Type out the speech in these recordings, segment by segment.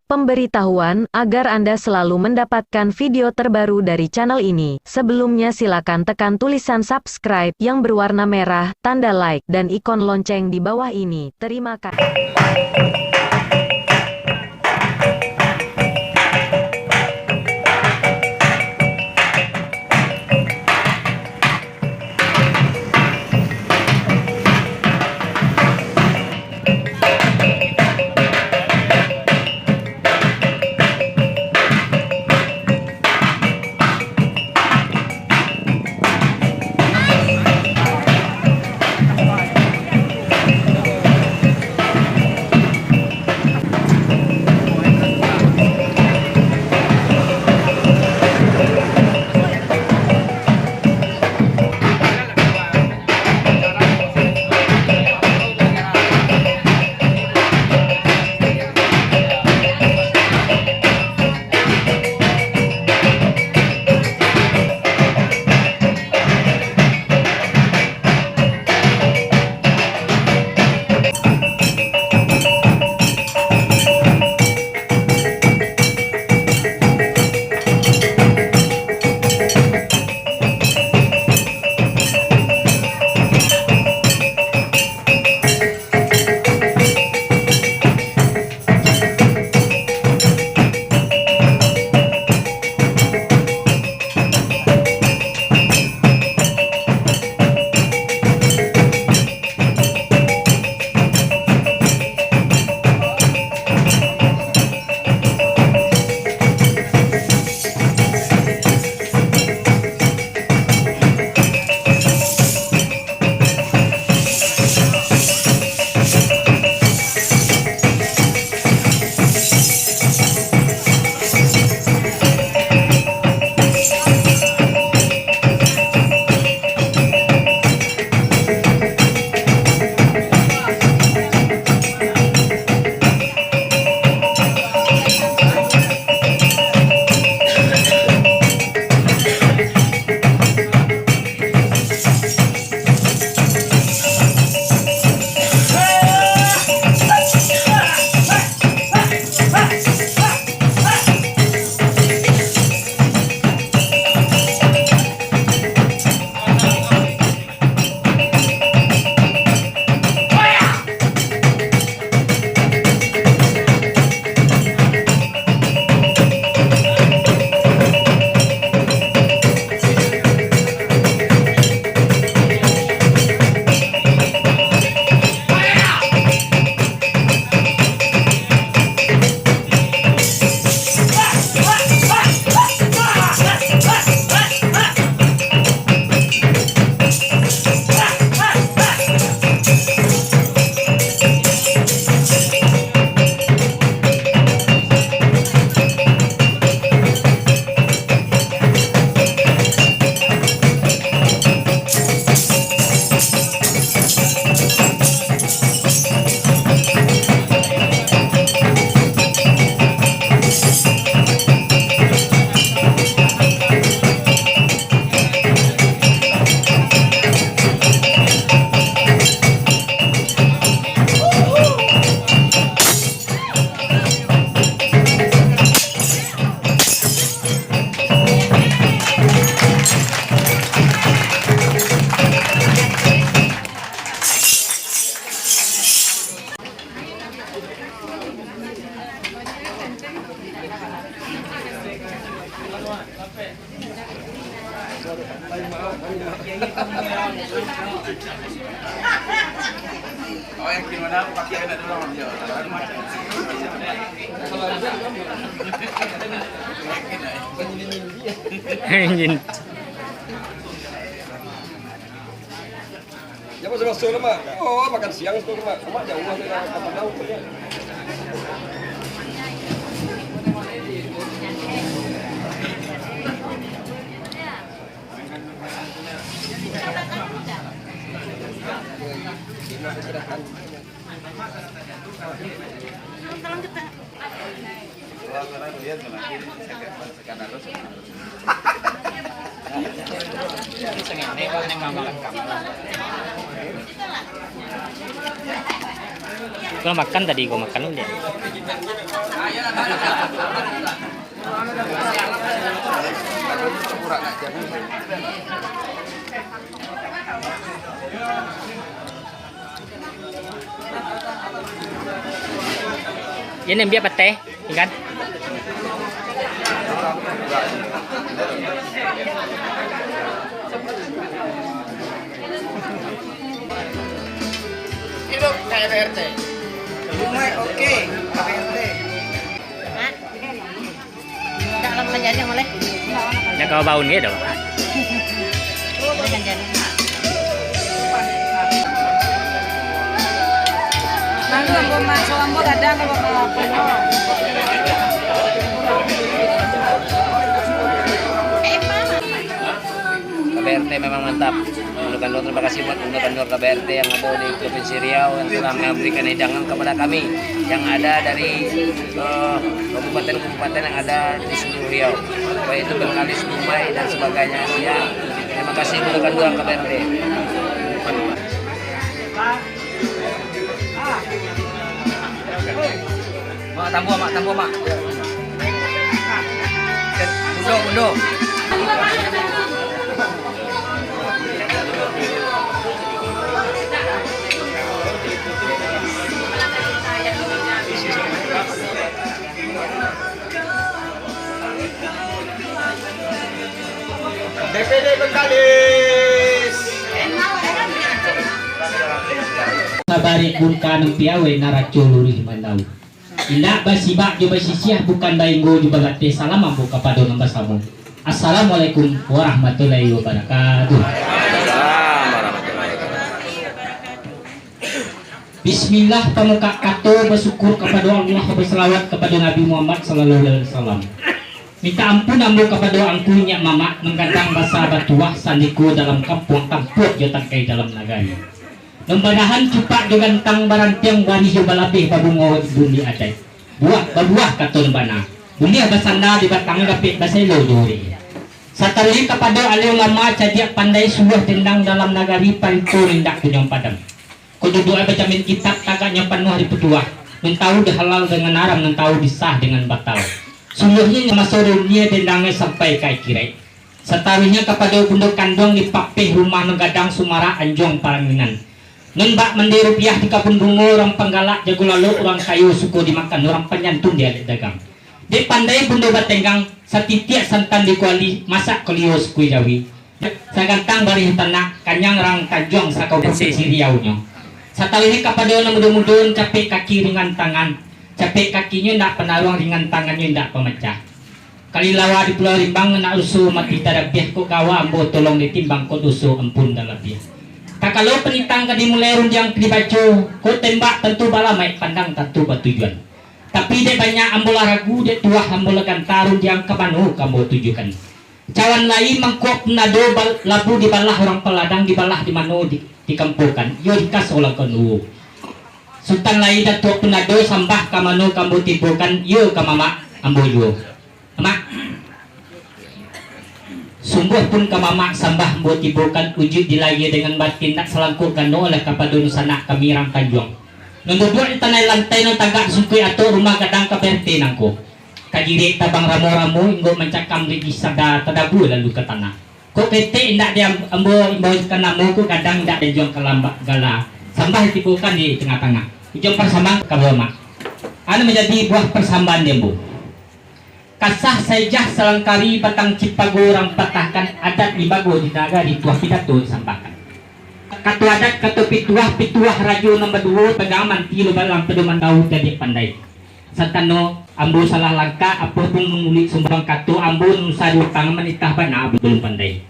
Pemberitahuan agar Anda selalu mendapatkan video terbaru dari channel ini. Sebelumnya silakan tekan tulisan subscribe yang berwarna merah, tanda like, dan ikon lonceng di bawah ini. Terima kasih. Oh, yang gimana pakai ada dulu Om Jo. Ingin. Ya masuk Mak. Oh, makan siang tuh Mak. Mak jauh dari kapal laut ya. Gua makan tadi, gua makan dulu ya. Ini biar pete, ikan. Hidup KRT. Rumah oke, KRT. Dalam menjadi yang boleh. Ya kau baun gitu. Lalu ambo masuk ambo kadang kalau KBRT memang mantap. Menurut terima kasih buat penduduk KBRT yang ada di Provinsi Riau yang telah memberikan hidangan kepada kami yang ada dari kabupaten-kabupaten yang ada di seluruh Riau, baik itu Bengkalis, Dumai dan sebagainya. Ya, terima kasih untuk penduduk KBRT. Mak tambuh mak. Undo. DPD Bengkalis. Sabari bukan piawe naracului mandau. Ina basibak jo basisiah bukan bainggo jo bagate salam ambo kepada namba samu. Assalamualaikum warahmatullahi wabarakatuh. Bismillah pamuka kato bersyukur kepada Allah, berselawat kepada Nabi Muhammad sallallahu alaihi wasallam. Minta ampun ambo kepada angkunya mama menggadang basa batuah sandiku dalam kampung tampuk jo tangkai dalam nagari. Lembanahan cupak jo gantang barantiang wani jo balabih babungo bumi adai. Buah kato lembana. Bumi abasanda di batang dapit baselo jori. Satarli kepada alih ulama cadiak pandai subuh tendang dalam nagari pantu rindak kunyong padam. Kudu doa baca min kitab tagaknya penuh hari petuah. Mentau dihalal dengan haram, mentau disah dengan batal. Sungguhnya masorunnya tendangnya sampai kai kirai. Setaruhnya kepada bunduk kandung di papeh rumah negadang Sumara Anjong Paranginan. Nembak mandi rupiah di kapun bungo orang penggalak jago lalu orang kayu suku dimakan orang penyantun dia dagang. Di pandai bunduk batenggang satitiak santan di kuali masak kelios kui jawi. Sagantang bari tanah kanyang rang tajong sakau si riaunya. Satali kepada mudah-mudahan capek kaki ringan tangan, capek kakinya ndak penaruang ringan tangannya ndak pemecah. Kali lawa di Pulau Rimbang nak usu mati tadabiah ko kawa ambo tolong ditimbang ko usu ampun dalabiah. Kalau penitang ka dimulai runjang dibaco, ko tembak tentu bala mai pandang tentu batujuan. Tapi dia banyak ambo ragu dia tuah ambo gantarun yang kabanu kambo tujukan. Cawan lain mangkok nado labu di balah orang peladang di balah di mano dikampukan yo dikas olah kanu sultan lain datuk penado sambah kamano kambo tibukan yo kamama ambo yo mak sungguh pun kamama sambah ambo tibukan wujud dilaya dengan batin nak selangkut kanu oleh kapadun sanak kami rang tanjong nunduduk di tanah lantai no tagak sungkui atau rumah gadang kaberte nangko kajiri tabang ramo-ramo inggo mencakam lagi sada tadabu lalu ke tanah. Kok pete indak dia ambo kanamu ku kadang indak dia juang kelambak gala sambah tipukan di tengah-tengah ujung persamaan kabama anu menjadi buah persambahan dia bu kasah saijah selangkari batang cipago orang patahkan adat di bago di naga di tuah pidato disampaikan katu adat katu pituah rajo nomor 2 pegaman tilo balang pedoman daud jadi pandai satano ambo salah langkah apapun mengulik sumbang katu ambo nusa utang menitah bana belum pandai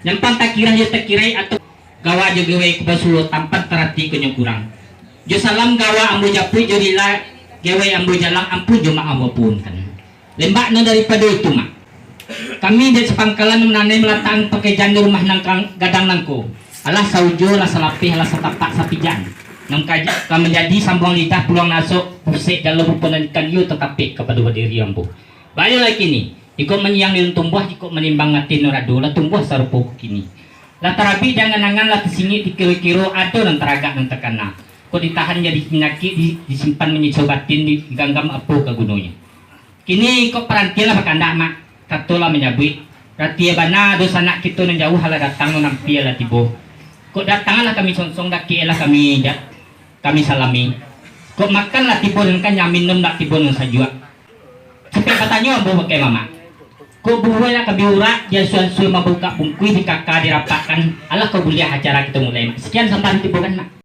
nyempang tak kira yo tak kirai atau gawa jo gawe kubasulo tampat terati kunyo kurang jo salam gawa ambo japui jo rila gawe ambo jalang ampun jo mak ambo pun kan lembak no daripada itu mak kami di sepangkalan menanai melatang pakai janur rumah nangkang gadang nangko alah saujo lah salapih lah satapak sapijan nang kaji menjadi sambung lidah pulang nasuk pusik dalam pendidikan yu tetapi kepada diri ambo bayu lagi ni ikut menyang di tumbuh ikut menimbang ngati norado lah tumbuh sarupo kini lah terabi jangan angan lah tesingi dikiro-kiro atau nang teragak nang tekana Kok ditahan jadi penyakit, disimpan menyiksa batin, diganggam apa ke gunungnya. Kini kok perantilah makanda mak, katola menyabui. Ratia bana dosa anak kita yang jauh hala datang nampi lah tibo. Kok datanglah kami sonsong daki lah kami salami. Kok makanlah tibo dan kan minum dak tibo dan sajua. Sampai katanya abu pakai mama. Kok buah lah kami urak dia suan-suan membuka bungkui di kakak dirapatkan. Allah kau boleh acara kita mulai. Sekian sampai tibo kan mak.